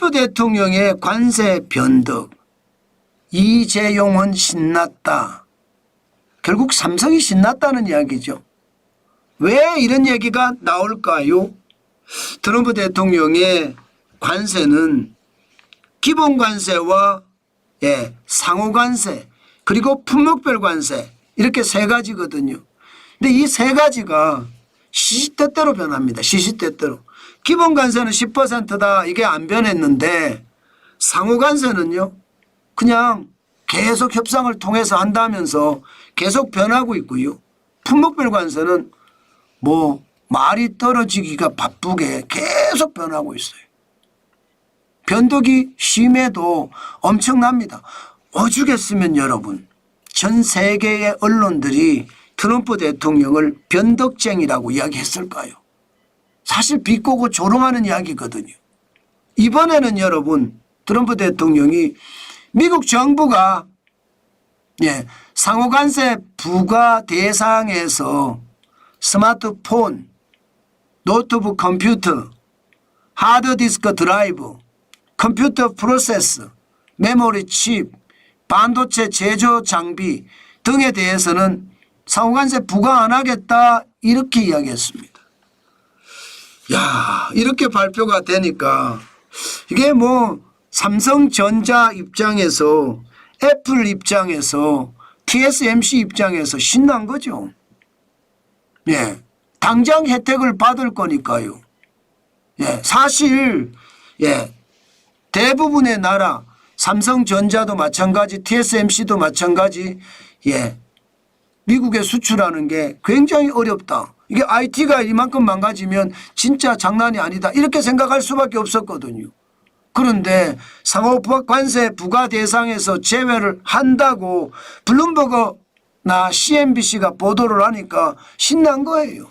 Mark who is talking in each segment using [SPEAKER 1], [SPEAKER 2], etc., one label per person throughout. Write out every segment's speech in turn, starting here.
[SPEAKER 1] 트럼프 대통령의 관세 변덕, 이재용은 신났다. 결국 삼성이 신났다는 이야기죠. 왜 이런 얘기가 나올까요? 트럼프 대통령의 관세는 기본 관세와 상호 관세 그리고 품목별 관세 이렇게 세 가지거든요. 근데 이 세 가지가 시시때때로 변합니다. 시시때때로. 기본 관세는 10%다. 이게 안 변했는데 상호 관세는요. 그냥 계속 협상을 통해서 한다면서 계속 변하고 있고요. 품목별 관세는 뭐 말이 떨어지기가 바쁘게 계속 변하고 있어요. 변덕이 심해도 엄청납니다. 오죽했으면 여러분 전 세계의 언론들이 트럼프 대통령을 변덕쟁이라고 이야기했을까요? 사실 비꼬고 조롱하는 이야기거든요. 이번에는 여러분 트럼프 대통령이 미국 정부가 상호관세 부과 대상에서 스마트폰, 노트북 컴퓨터, 하드디스크 드라이브, 컴퓨터 프로세스, 메모리 칩, 반도체 제조 장비 등에 대해서는 상호관세 부과 안 하겠다 이렇게 이야기했습니다. 야, 이렇게 발표가 되니까 이게 뭐 삼성전자 입장에서 애플 입장에서 TSMC 입장에서 신난 거죠. 당장 혜택을 받을 거니까요. 사실 대부분의 나라 삼성전자도 마찬가지 TSMC도 마찬가지 미국에 수출하는 게 굉장히 어렵다. 이게 IT가 이만큼 망가지면 진짜 장난이 아니다. 이렇게 생각할 수밖에 없었거든요. 그런데 상호관세 부과 대상에서 제외를 한다고 블룸버그나 CNBC가 보도를 하니까 신난 거예요.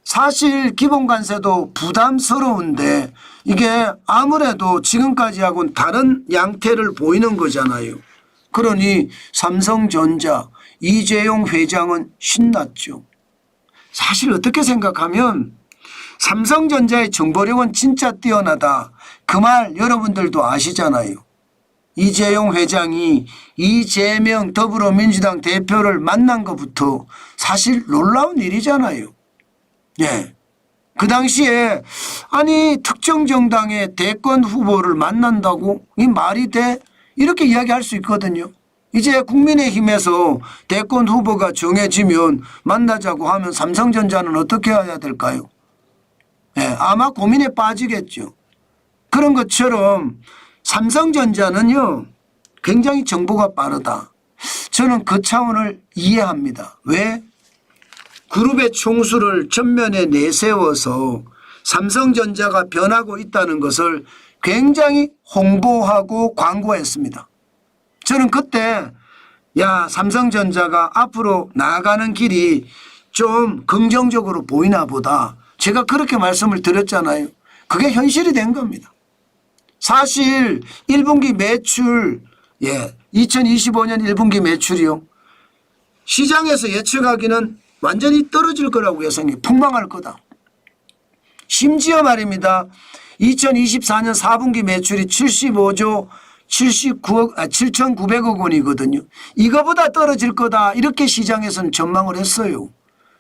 [SPEAKER 1] 사실 기본관세도 부담스러운데 이게 아무래도 지금까지하고는 다른 양태를 보이는 거잖아요. 그러니 삼성전자 이재용 회장은 신났죠. 사실 어떻게 생각하면 삼성전자의 정보력은 진짜 뛰어나다. 그 말 여러분들도 아시잖아요. 이재용 회장이 이재명 더불어민주당 대표를 만난 것부터 사실 놀라운 일이잖아요. 그 당시에 아니 특정 정당의 대권 후보를 만난다고 이 말이 돼? 이렇게 이야기할 수 있거든요. 이제 국민의힘에서 대권 후보가 정해지면 만나자고 하면 삼성전자는 어떻게 해야 될까요? 아마 고민에 빠지겠죠. 그런 것처럼 삼성전자는요 굉장히 정보가 빠르다. 저는 그 차원을 이해합니다. 왜? 그룹의 총수를 전면에 내세워서 삼성전자가 변하고 있다는 것을 굉장히 홍보하고 광고했습니다. 저는 그때 삼성전자가 앞으로 나아가는 길이 좀 긍정적으로 보이나 보다. 제가 그렇게 말씀을 드렸잖아요. 그게 현실이 된 겁니다. 사실 1분기 매출 2025년 1분기 매출이요. 시장에서 예측하기는 완전히 떨어질 거라고 예상해. 폭망할 거다. 심지어 말입니다. 2024년 4분기 매출이 75조 7,900억 원이거든요. 이거보다 떨어질 거다 이렇게 시장에서는 전망을 했어요.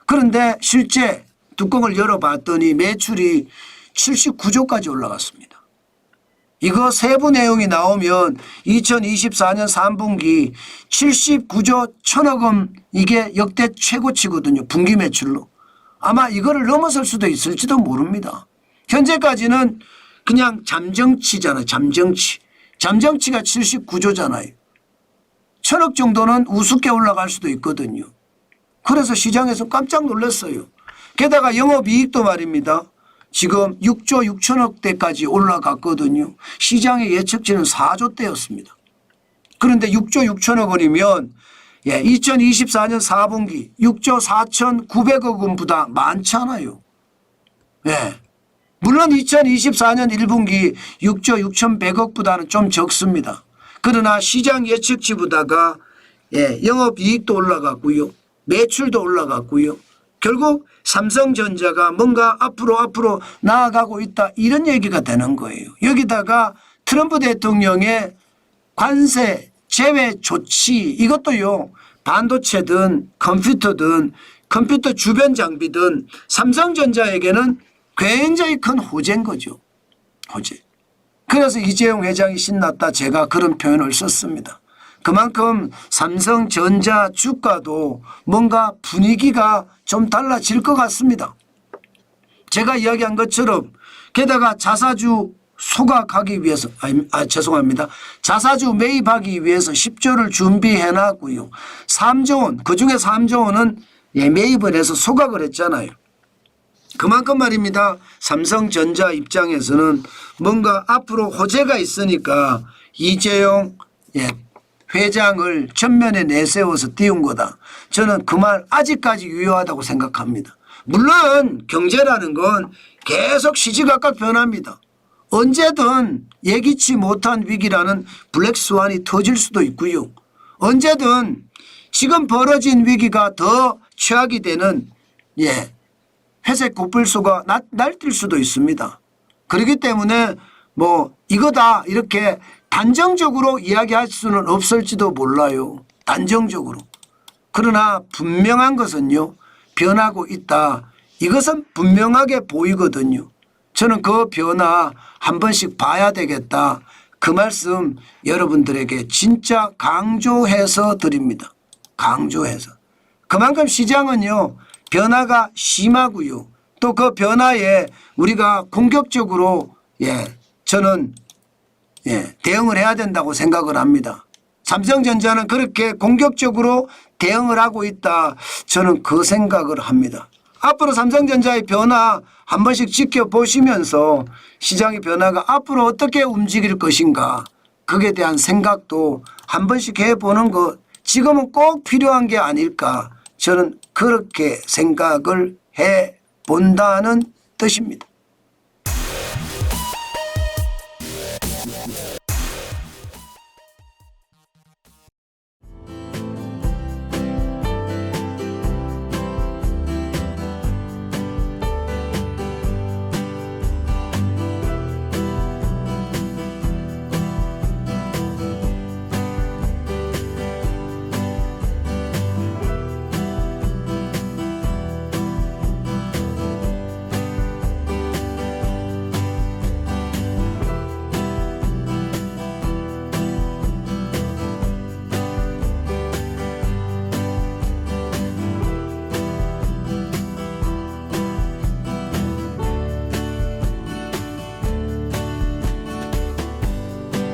[SPEAKER 1] 그런데 실제 뚜껑을 열어봤더니 매출이 79조까지 올라갔습니다. 이거 세부 내용이 나오면 2024년 3분기 79조 1,000억 원 이게 역대 최고치거든요. 분기 매출로. 아마 이거를 넘어설 수도 있을지도 모릅니다. 현재까지는 그냥 잠정치잖아요. 잠정치. 잠정치가 79조잖아요. 1,000억 정도는 우습게 올라갈 수도 있거든요. 그래서 시장에서 깜짝 놀랐어요. 게다가 영업이익도 말입니다. 지금 6조 6천억 대까지 올라갔거든요. 시장의 예측치는 4조 대였습니다. 그런데 6조 6천억 원이면 2024년 4분기 6조 4,900억 원보다 많잖아요. 물론 2024년 1분기 6조 6,100억보다는 좀 적습니다. 그러나 시장 예측치보다가 영업이익도 올라갔고요. 매출도 올라갔고요. 결국 삼성전자가 뭔가 앞으로 나아가고 있다 이런 얘기가 되는 거예요. 여기다가 트럼프 대통령의 관세 제외 조치 이것도요. 반도체든 컴퓨터든 컴퓨터 주변 장비든 삼성전자에게는 굉장히 큰 호재인 거죠. 호재. 그래서 이재용 회장이 신났다 제가 그런 표현을 썼습니다. 그만큼 삼성전자 주가도 뭔가 분위기가 좀 달라질 것 같습니다. 제가 이야기한 것처럼 게다가 자사주 소각하기 위해서 죄송합니다. 자사주 매입하기 위해서 10조를 준비해 놨고요. 3조 원 그중에 3조 원은 매입을 해서 소각을 했잖아요. 그만큼 말입니다. 삼성전자 입장에서는 뭔가 앞으로 호재가 있으니까 이재용 회장을 전면에 내세워서 띄운 거다. 저는 그 말 아직까지 유효하다고 생각합니다. 물론 경제라는 건 계속 시시각각 변합니다. 언제든 예기치 못한 위기라는 블랙스완이 터질 수도 있고요. 언제든 지금 벌어진 위기가 더 최악이 되는 회색 코뿔소가 날뛸 수도 있습니다. 그렇기 때문에 뭐 이거다 이렇게 단정적으로 이야기할 수는 없을지도 몰라요. 단정적으로. 그러나 분명한 것은요. 변하고 있다. 이것은 분명하게 보이거든요. 저는 그 변화 한 번씩 봐야 되겠다. 그 말씀 여러분들에게 진짜 강조해서 드립니다. 강조해서. 그만큼 시장은요. 변화가 심하고요. 또 그 변화에 우리가 공격적으로 저는 대응을 해야 된다고 생각을 합니다. 삼성전자는 그렇게 공격적으로 대응을 하고 있다. 저는 그 생각을 합니다. 앞으로 삼성전자의 변화 한 번씩 지켜보시면서 시장의 변화가 앞으로 어떻게 움직일 것인가 그에 대한 생각도 한 번씩 해보는 것 지금은 꼭 필요한 게 아닐까 저는 그렇게 생각을 해본다는 뜻입니다.